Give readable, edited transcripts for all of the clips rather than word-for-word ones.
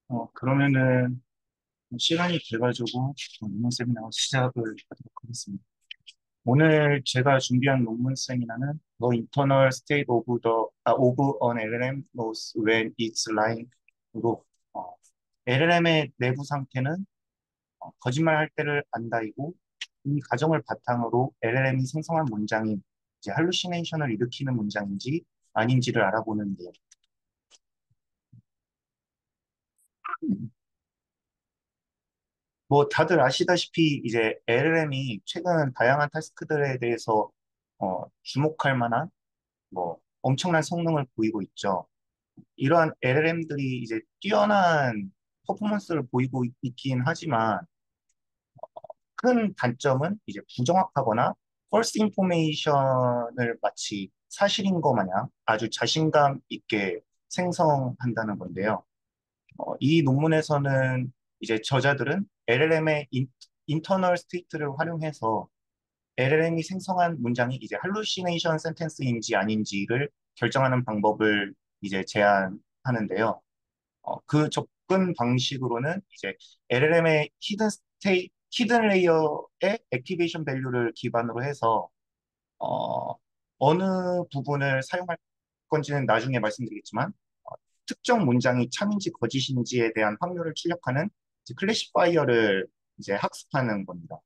어, 그러면은 시간이 돼가지고 논문 세미나 시작을 하도록 하겠습니다. 오늘 제가 준비한 논문 세미나는 The Internal State of an LLM knows when it's lying으로 LLM의 내부 상태는 거짓말할 때를 안다이고 이 가정을 바탕으로 LLM이 생성한 문장이 이제 할루시네이션을 일으키는 문장인지 아닌지를 알아보는데요. 뭐 다들 아시다시피 이제 LLM이 최근 다양한 타스크들에 대해서 주목할 만한 뭐 엄청난 성능을 보이고 있죠. 이러한 LLM들이 이제 뛰어난 퍼포먼스를 보이고 있긴 하지만 큰 단점은 이제 부정확하거나 false information을 마치 사실인 것 마냥 아주 자신감 있게 생성한다는 건데요. 이 논문에서는 이제 저자들은 LLM의 인터널 스테이트를 활용해서 LLM이 생성한 문장이 이제 할루시네이션 센텐스인지 아닌지를 결정하는 방법을 이제 제안하는데요. 그 접근 방식으로는 이제 LLM의 히든 레이어의 액티베이션 밸류를 기반으로 해서 어, 어느 부분을 사용할 건지는 나중에 말씀드리겠지만 특정 문장이 참인지 거짓인지에 대한 확률을 출력하는 이제 클래시파이어를 이제 학습하는 겁니다.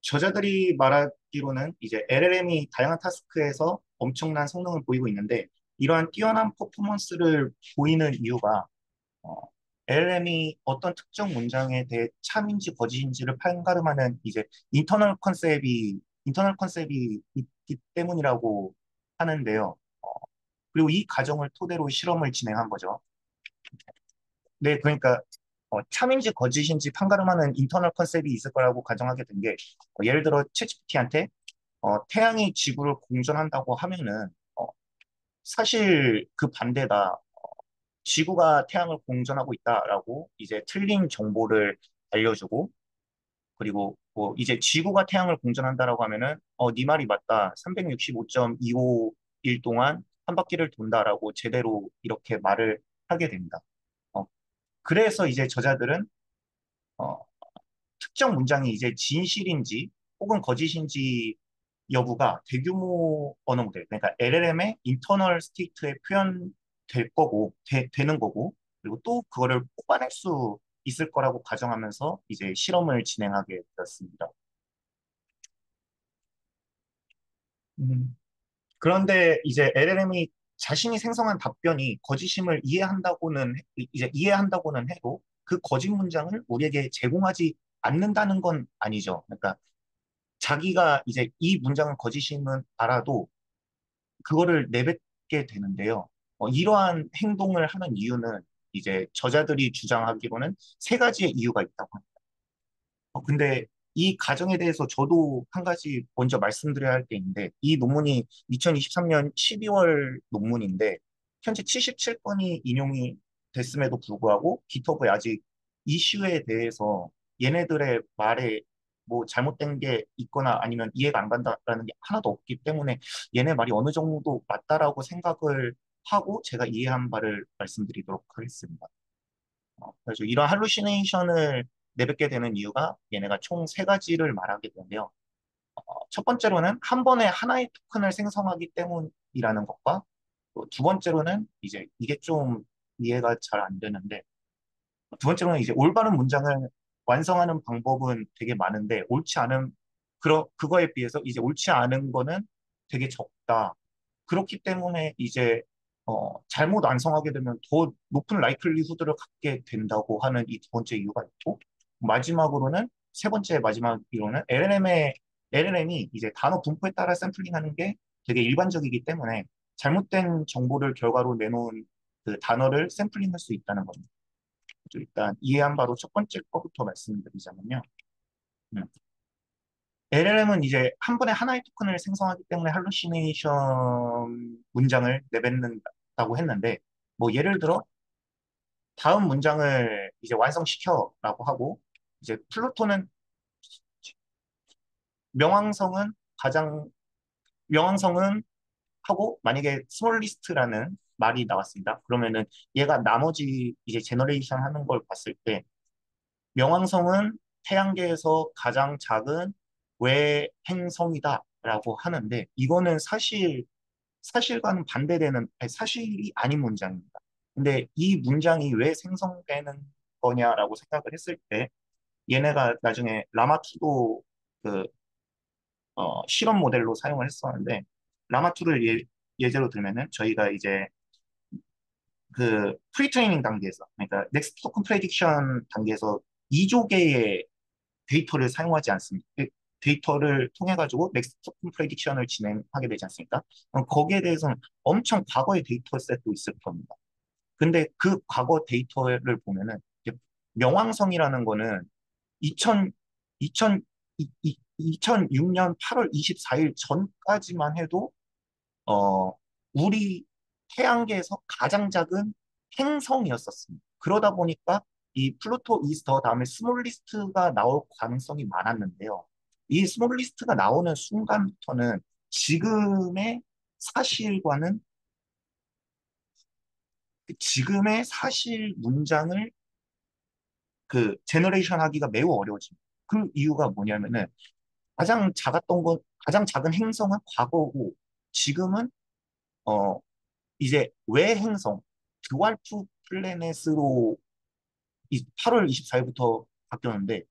저자들이 말하기로는 이제 LLM이 다양한 타스크에서 엄청난 성능을 보이고 있는데 이러한 뛰어난 퍼포먼스를 보이는 이유가 어, LLM이 어떤 특정 문장에 대해 참인지 거짓인지를 판가름하는 이제 인터널 컨셉이 있기 때문이라고 하는데요. 그리고 이 가정을 토대로 실험을 진행한 거죠. 네, 그러니까 참인지 거짓인지 판가름하는 인터널 컨셉이 있을 거라고 가정하게 된 게 예를 들어 챗GPT한테 태양이 지구를 공전한다고 하면은 사실 그 반대다. 지구가 태양을 공전하고 있다라고 이제 틀린 정보를 알려주고 그리고 뭐 이제 지구가 태양을 공전한다라고 하면은 네 말이 맞다. 365.251 동안 한 바퀴를 돈다라고 제대로 이렇게 말을 하게 됩니다. 어, 그래서 이제 저자들은 어, 특정 문장이 이제 진실인지 혹은 거짓인지 여부가 대규모 언어 모델, 그러니까 LLM의 인터널 스테이트에 표현될 거고, 되는 거고, 그리고 또 그거를 뽑아낼 수 있을 거라고 가정하면서 이제 실험을 진행하게 되었습니다. 음, 그런데 이제 LLM이 자신이 생성한 답변이 거짓임을 이제 이해한다고는 해도 그 거짓 문장을 우리에게 제공하지 않는다는 건 아니죠. 그러니까 자기가 이제 이 문장은 거짓임은 알아도 그거를 내뱉게 되는데요. 이러한 행동을 하는 이유는 이제 저자들이 주장하기로는 세 가지의 이유가 있다고 합니다. 근데 이 가정에 대해서 저도 한 가지 먼저 말씀드려야 할 게 있는데, 이 논문이 2023년 12월 논문인데, 현재 77건이 인용이 됐음에도 불구하고, 기터브에 아직 이슈에 대해서 얘네들의 말에 뭐 잘못된 게 있거나 아니면 이해가 안 간다라는 게 하나도 없기 때문에 얘네 말이 어느 정도 맞다라고 생각을 하고 제가 이해한 바를 말씀드리도록 하겠습니다. 그래서 이런 할루시네이션을 내뱉게 되는 이유가 얘네가 총 세 가지를 말하게 되는데요. 첫 번째로는 한 번에 하나의 토큰을 생성하기 때문이라는 것과 또두 번째로는 이제 이게 좀 이해가 잘 안 되는데 두 번째로는 이제 올바른 문장을 완성하는 방법은 되게 많은데 옳지 않은 그거에 비해서 이제 옳지 않은 거는 되게 적다. 그렇기 때문에 이제 잘못 완성하게 되면 더 높은 라이클리후드를 갖게 된다고 하는 이 두 번째 이유가 있고 마지막으로는 세 번째 마지막 이유는 LLM이 이제 단어 분포에 따라 샘플링하는 게 되게 일반적이기 때문에 잘못된 정보를 결과로 내놓은 그 단어를 샘플링할 수 있다는 겁니다. 일단 이해한 바로 첫 번째 거부터 말씀드리자면요. 음. LLM은 이제 한 번에 하나의 토큰을 생성하기 때문에 할루시네이션 문장을 내뱉는다고 했는데, 뭐 예를 들어 다음 문장을 이제 완성시켜라고 하고, 이제 플루토는 명왕성은 가장 명왕성은 하고 만약에 스몰리스트라는 말이 나왔습니다. 그러면은 얘가 나머지 이제 제너레이션 하는 걸 봤을 때 명왕성은 태양계에서 가장 작은 외행성이다라고 하는데 이거는 사실과는 반대되는 아니, 사실이 아닌 문장입니다. 근데 이 문장이 왜 생성되는 거냐라고 생각을 했을 때 얘네가 나중에 라마2도 그 실험 모델로 사용을 했었는데 라마2를 예제로 들면은 저희가 이제 그 프리트레이닝 단계에서 그러니까 넥스트 토큰 프레딕션 단계에서 2조 개의 데이터를 사용하지 않습니다. 데이터를 통해 가지고 넥스트 토큰 프레딕션을 진행하게 되지 않습니까? 거기에 대해서는 엄청 과거의 데이터셋도 있을 겁니다. 근데 그 과거 데이터를 보면은 이제 명왕성이라는 거는 2000, 2000, 2006년 8월 24일 전까지만 해도 어, 우리 태양계에서 가장 작은 행성이었었습니다. 그러다 보니까 이 플루토 이스터 다음에 스몰리스트가 나올 가능성이 많았는데요. 이 스몰리스트가 나오는 순간부터는 지금의 사실과는 지금의 사실 문장을 그 제너레이션 하기가 매우 어려워집니다. 그 이유가 뭐냐면은 가장 작은 행성은 과거고 지금은 어 이제 외행성 드왈프 플래넷으로 8월 24일부터 바뀌었는데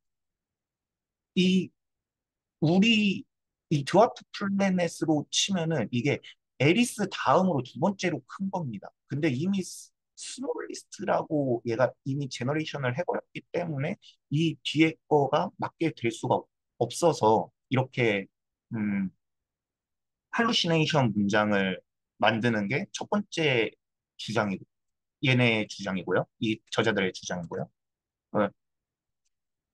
이 우리 이 드와프 플래넷으로 치면은 이게 에리스 다음으로 두 번째로 큰 겁니다. 근데 이미 스몰리스트라고 얘가 이미 제너레이션을 해버렸기 때문에 이 뒤에 거가 맞게 될 수가 없어서 이렇게 음, 할루시네이션 문장을 만드는 게 첫 번째 주장이고 얘네의 주장이고요. 이 저자들의 주장이고요.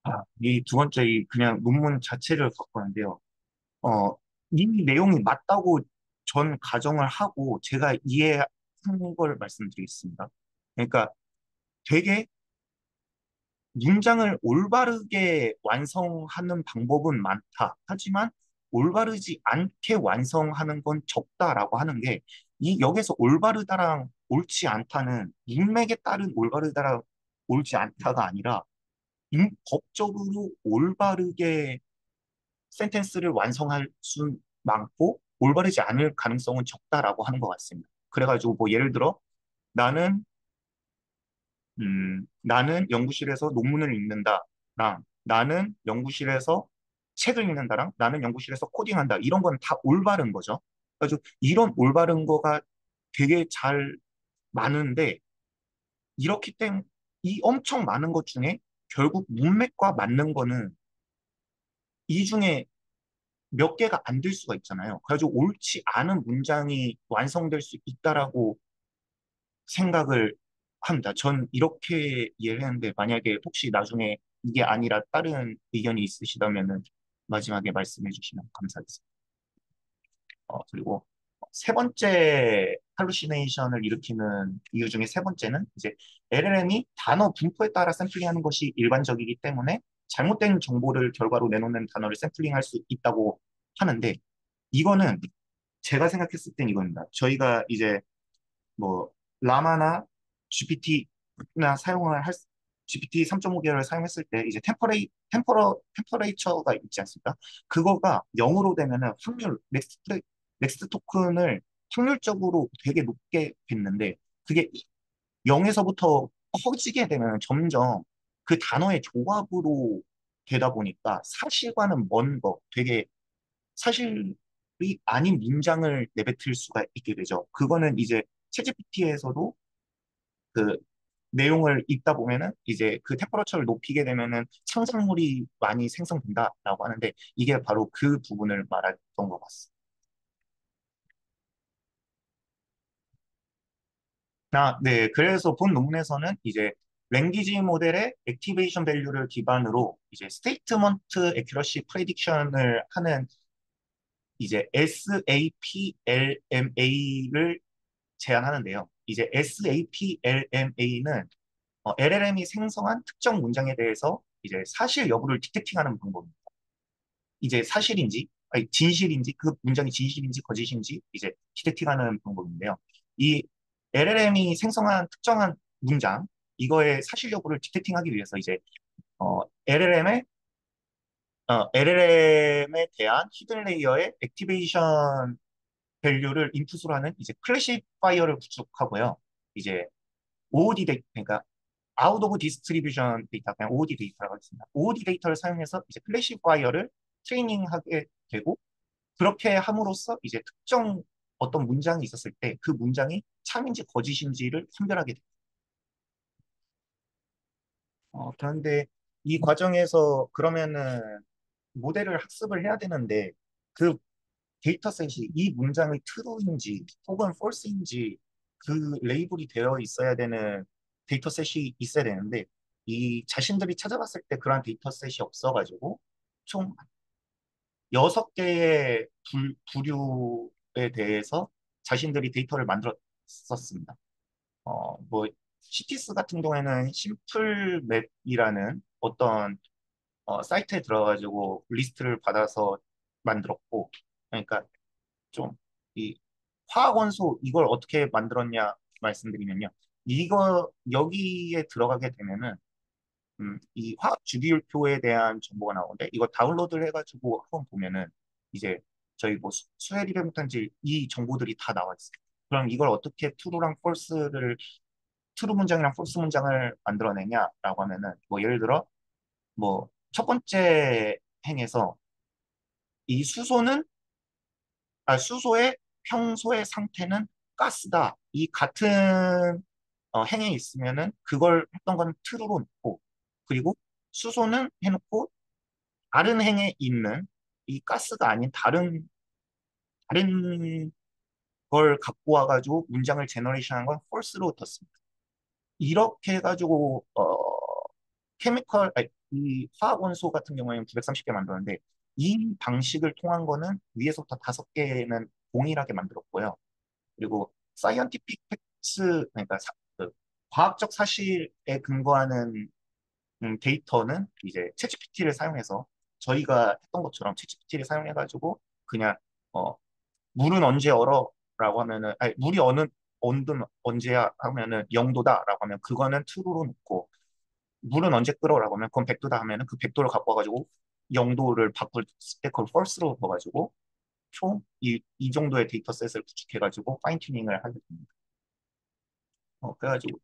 어, 이 두 번째 이 그냥 논문 자체를 갖고 왔는데요. 어, 이 내용이 맞다고 전 가정을 하고 제가 이해한 걸 말씀드리겠습니다. 그러니까 되게 문장을 올바르게 완성하는 방법은 많다. 하지만 올바르지 않게 완성하는 건 적다라고 하는 게 이 여기서 올바르다랑 옳지 않다는 문맥에 따른 올바르다랑 옳지 않다가 아니라 법적으로 올바르게 센텐스를 완성할 수 많고 올바르지 않을 가능성은 적다라고 하는 것 같습니다. 그래가지고 뭐 예를 들어 나는 나는 연구실에서 논문을 읽는다랑 나는 연구실에서 책을 읽는다랑 나는 연구실에서 코딩한다 이런 건 다 올바른 거죠. 그래가지고 이런 올바른 거가 되게 잘 많은데 이렇기 때문에 이 엄청 많은 것 중에 결국 문맥과 맞는 거는 이 중에 몇 개가 안 될 수가 있잖아요. 그래가지고 옳지 않은 문장이 완성될 수 있다라고 생각을 합니다. 전 이렇게 이해를 했는데 만약에 혹시 나중에 이게 아니라 다른 의견이 있으시다면은 마지막에 말씀해 주시면 감사하겠습니다. 그리고 세 번째 할루시네이션을 일으키는 이유 중에 세 번째는 이제 LLM이 단어 분포에 따라 샘플링하는 것이 일반적이기 때문에 잘못된 정보를 결과로 내놓는 단어를 샘플링할 수 있다고 하는데 이거는 제가 생각했을 땐 이겁니다. 저희가 이제 뭐 라마나 GPT나 사용을 할 GPT 3.5 계열을 사용했을 때 이제 템퍼레이처가 있지 않습니까? 그거가 0으로 되면은 넥스트 토큰을 확률적으로 되게 높게 됐는데 그게 0에서부터 커지게 되면 점점 그 단어의 조합으로 되다 보니까 사실과는 먼 거, 되게 사실이 아닌 문장을 내뱉을 수가 있게 되죠. 그거는 이제 챗GPT에서도 그 내용을 읽다 보면은 이제 그 템퍼러처를 높이게 되면은 창작물이 많이 생성된다라고 하는데 이게 바로 그 부분을 말했던 것 같습니다. 네. 그래서 본 논문에서는 이제 랭귀지 모델의 액티베이션 밸류를 기반으로 이제 스테이트먼트 애큐러시 프레딕션을 하는 이제 SAPLMA를 제안하는데요. 이제 SAPLMA는 LLM이 생성한 특정 문장에 대해서 이제 사실 여부를 디텍팅하는 방법입니다. 이제 사실인지, 아니, 진실인지, 그 문장이 진실인지 거짓인지 이제 디텍팅하는 방법인데요. 이 LLM이 생성한 특정한 문장, 이거의 사실 여부를 디텍팅하기 위해서 이제 LLM에 대한 히든 레이어의 액티베이션 밸류를 인풋으로 하는 이제 클래시파이어를 구축하고요. 이제 OOD 데이터, 그러니까 아웃 오브 디스트리뷰션 데이터, 그냥 OOD 데이터라고 하겠습니다. OOD 데이터를 사용해서 이제 클래시파이어를 트레이닝하게 되고, 그렇게 함으로써 이제 특정 어떤 문장이 있었을 때 그 문장이 참인지 거짓인지를 판별하게 됩니다. 그런데 이 과정에서 그러면은 모델을 학습을 해야 되는데 그 데이터셋이 이 문장의 true인지 혹은 false인지 그 레이블이 되어 있어야 되는 데이터셋이 있어야 되는데 이 자신들이 찾아봤을 때 그러한 데이터셋이 없어가지고 총 6개의 부류에 대해서 자신들이 데이터를 만들었었습니다. 뭐 CTS 같은 경우에는 심플맵이라는 어떤 사이트에 들어가지고 리스트를 받아서 만들었고, 그러니까 좀 이 화학 원소 이걸 어떻게 만들었냐 말씀드리면요. 이거 여기에 들어가게 되면은 이 화학 주기율표에 대한 정보가 나오는데 이거 다운로드를 해가지고 한번 보면은 이제 저희 뭐 수헬이라든지 이 정보들이 다 나와 있어요. 그럼 이걸 어떻게 true랑 false를 트루 문장이랑 폴스 문장을 만들어내냐라고 하면은 뭐 예를 들어 뭐 첫 번째 행에서 이 수소의 평소의 상태는 가스다. 이 같은 행에 있으면은 그걸 했던 건 true로 놓고 그리고 수소는 해놓고 다른 행에 있는 이 가스가 아닌 다른 걸 갖고 와가지고 문장을 제너레이션한 건 false로 뒀습니다. 이렇게 해가지고 이 화학 원소 같은 경우에는 930개 만들었는데 이 방식을 통한 거는 위에서부터 5개는 동일하게 만들었고요. 그리고 사이언티픽 팩트 그러니까 그 과학적 사실에 근거하는 데이터는 이제 챗GPT를 사용해서 저희가 했던 것처럼 챗GPT를 사용해가지고 그냥 어, 물은 언제 얼어라고 하면은 아니 물이 어느 온도는 언제야 하면은 0도다라고 하면 그거는 true로 놓고 물은 언제 끓어라고 하면 그건 100도다 하면은 그 100도를 갖고 와가지고 0도를 바꿀 때 그걸 false로 넣어가지고 총 이 정도의 데이터셋을 구축해가지고 파인 튜닝을 하게 됩니다. 그래가지고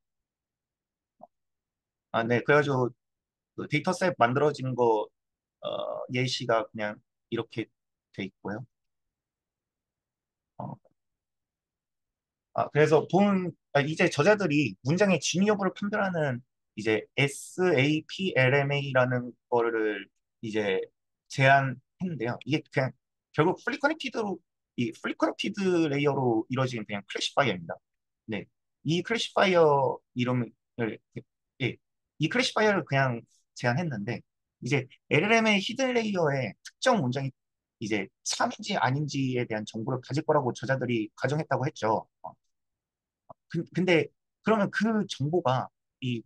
네 그래가지고 그 데이터셋 만들어진 거 예시가 그냥 이렇게 돼 있고요. 어, 그래서 이제 저자들이 문장의 진위 여부를 판별하는 이제 SAPLMA라는 거를 이제 제안했는데요. 이게 그냥 결국 플리 커넥티드 레이어로 이루어진 그냥 클래시파이어입니다. 네. 이 클래시파이어 이름을, 예, 이 클래시파이어를 그냥 제안했는데, 이제 LLM의 히든 레이어에 특정 문장이 이제 참인지 아닌지에 대한 정보를 가질 거라고 저자들이 가정했다고 했죠. 근데 그러면 그 정보가 이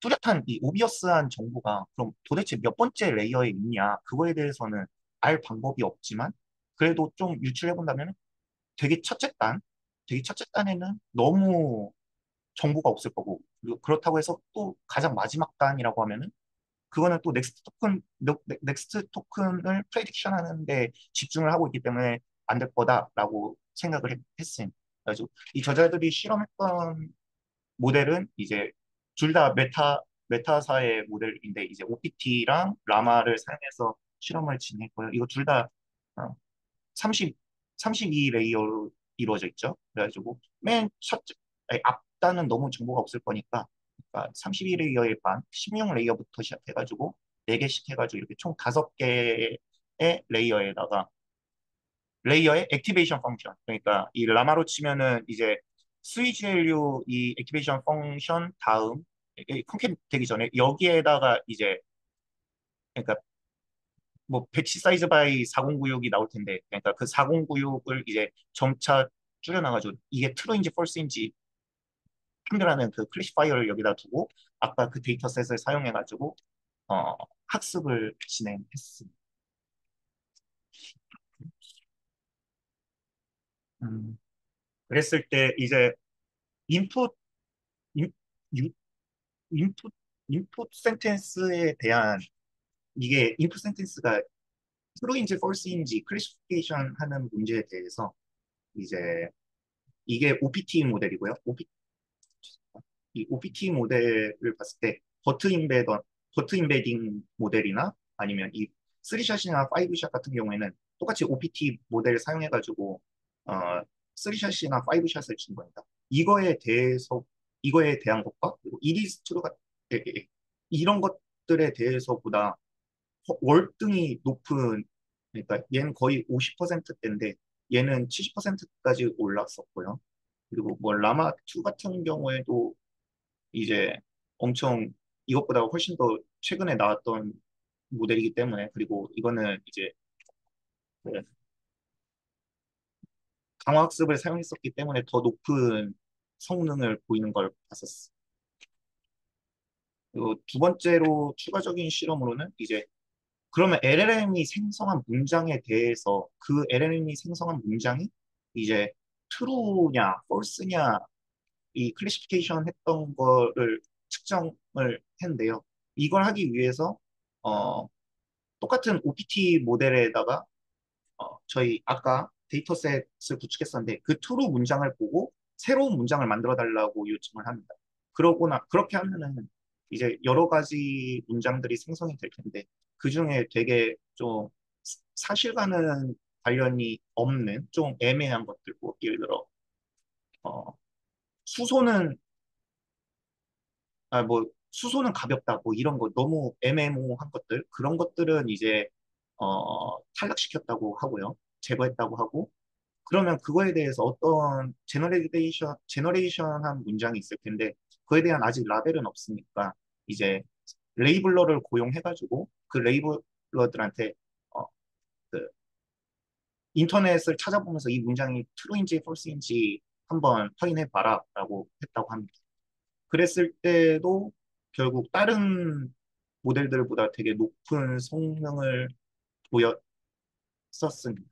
뚜렷한 이 오비어스한 정보가 그럼 도대체 몇 번째 레이어에 있냐 그거에 대해서는 알 방법이 없지만 그래도 좀 유출해 본다면 되게 첫째 단 되게 첫째 단에는 너무 정보가 없을 거고 그리고 그렇다고 해서 또 가장 마지막 단이라고 하면은 그거는 또 넥스트 토큰을 프레딕션 하는데 집중을 하고 있기 때문에 안 될 거다라고 생각을 했습니다. 그래서 이 저자들이 실험했던 모델은 이제 둘 다 메타사의 모델인데 이제 OPT랑 라마를 사용해서 실험을 진행했고요. 이거 둘 다 30, 32 레이어로 이루어져 있죠. 그래가지고 맨 첫째, 앞단은 너무 정보가 없을 거니까 그러니까 32 레이어의 반, 16 레이어부터 시작해가지고 4개씩 해가지고 이렇게 총 5개의 레이어에다가 레이어의 액티베이션 펑션. 그러니까 이 라마로 치면은 이제 스위치밸류 이 액티베이션 펑션 다음 콘캡 되기 전에 여기에다가 이제 그러니까 뭐 배치 사이즈 바이 4096이 나올 텐데 그러니까 그 4096을 이제 점차 줄여놔가지고 이게 트루인지 펄스인지 판별하는 그 클래시파이어를 여기다 두고 아까 그 데이터셋을 사용해가지고 어, 학습을 진행했습니다. 음, 그랬을 때 이제 인풋, 인, 유- 인풋, 인풋 센텐스에 대한 이게 인풋 센텐스가 트루인지 펄스인지 클래시피케이션 하는 문제에 대해서 이제 이게 OPT 모델이고요. 이 OPT 모델을 봤을 때 버트 임베딩 모델이나 아니면 이 3샷이나 5샷 같은 경우에는 똑같이 OPT 모델을 사용해가지고 어, 3샷이나 5샷을 준 겁니다. 이거에 대한 것과 그리고 이리스트로가 이런 것들에 대해서보다 월등히 높은 그러니까 얘는 거의 50%대인데 얘는 70%까지 올랐었고요. 그리고 뭐 라마 2 같은 경우에도 이제 엄청 이것보다 훨씬 더 최근에 나왔던 모델이기 때문에 그리고 이거는 이제 그 강화학습을 사용했었기 때문에 더 높은 성능을 보이는 걸 봤었어. 그리고 두 번째로 추가적인 실험으로는 이제 그러면 LLM이 생성한 문장에 대해서 그 LLM이 생성한 문장이 이제 true냐, false냐 이 클래시피케이션 했던 거를 측정을 했는데요. 이걸 하기 위해서 어, 똑같은 OPT 모델에다가 저희 아까 데이터셋을 구축했었는데 그 트루 문장을 보고 새로운 문장을 만들어 달라고 요청을 합니다. 그렇게 하면은 이제 여러 가지 문장들이 생성이 될 텐데 그 중에 되게 좀 사실과는 관련이 없는 좀 애매한 것들, 뭐 예를 들어 어, 수소는 뭐 수소는 가볍다 뭐 이런 거 너무 애매모호한 것들 그런 것들은 이제 탈락시켰다고 하고요. 제거했다고 하고 그러면 그거에 대해서 어떤 제너레이션한 문장이 있을 텐데 그에 대한 아직 라벨은 없으니까 이제 레이블러를 고용해가지고 그 레이블러들한테 어, 그 인터넷을 찾아보면서 이 문장이 true인지 false인지 한번 확인해 봐라라고 했다고 합니다. 그랬을 때도 결국 다른 모델들보다 되게 높은 성능을 보였었습니다.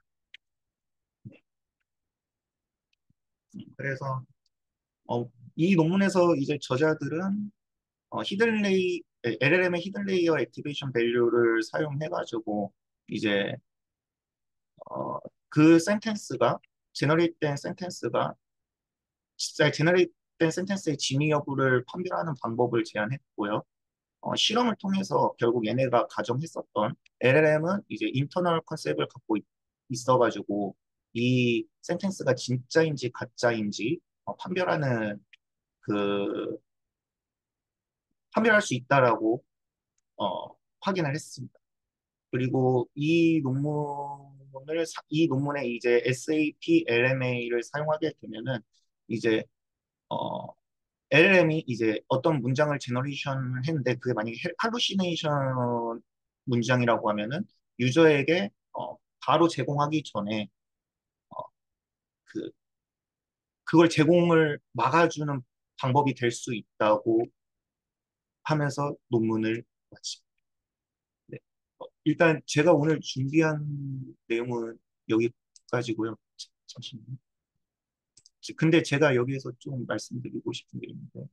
네. 그래서 이 논문에서 이제 저자들은 LLM의 히든 레이어 액티베이션 밸류를 사용해가지고 이제 어, 그 센텐스가 제너레이트된 센텐스가 진짜 제너레이트된 센텐스의 진위 여부를 판별하는 방법을 제안했고요. 실험을 통해서 결국 얘네가 가정했었던 LLM은 이제 인터널 컨셉을 갖고 있어가지고 이 센텐스가 진짜인지 가짜인지 그 판별할 수 있다라고 확인을 했습니다. 그리고 이 논문에 이제 SAP LMA를 사용하게 되면은 이제 어, LLM이 이제 어떤 문장을 제너레이션 했는데 그게 만약에 할루시네이션 문장이라고 하면은 유저에게 바로 제공하기 전에 어, 그 그걸 제공을 막아주는 방법이 될 수 있다고 하면서 논문을 마칩니다. 네. 일단 제가 오늘 준비한 내용은 여기까지고요. 잠시만요. 근데 제가 여기에서 좀 말씀드리고 싶은 게 있는데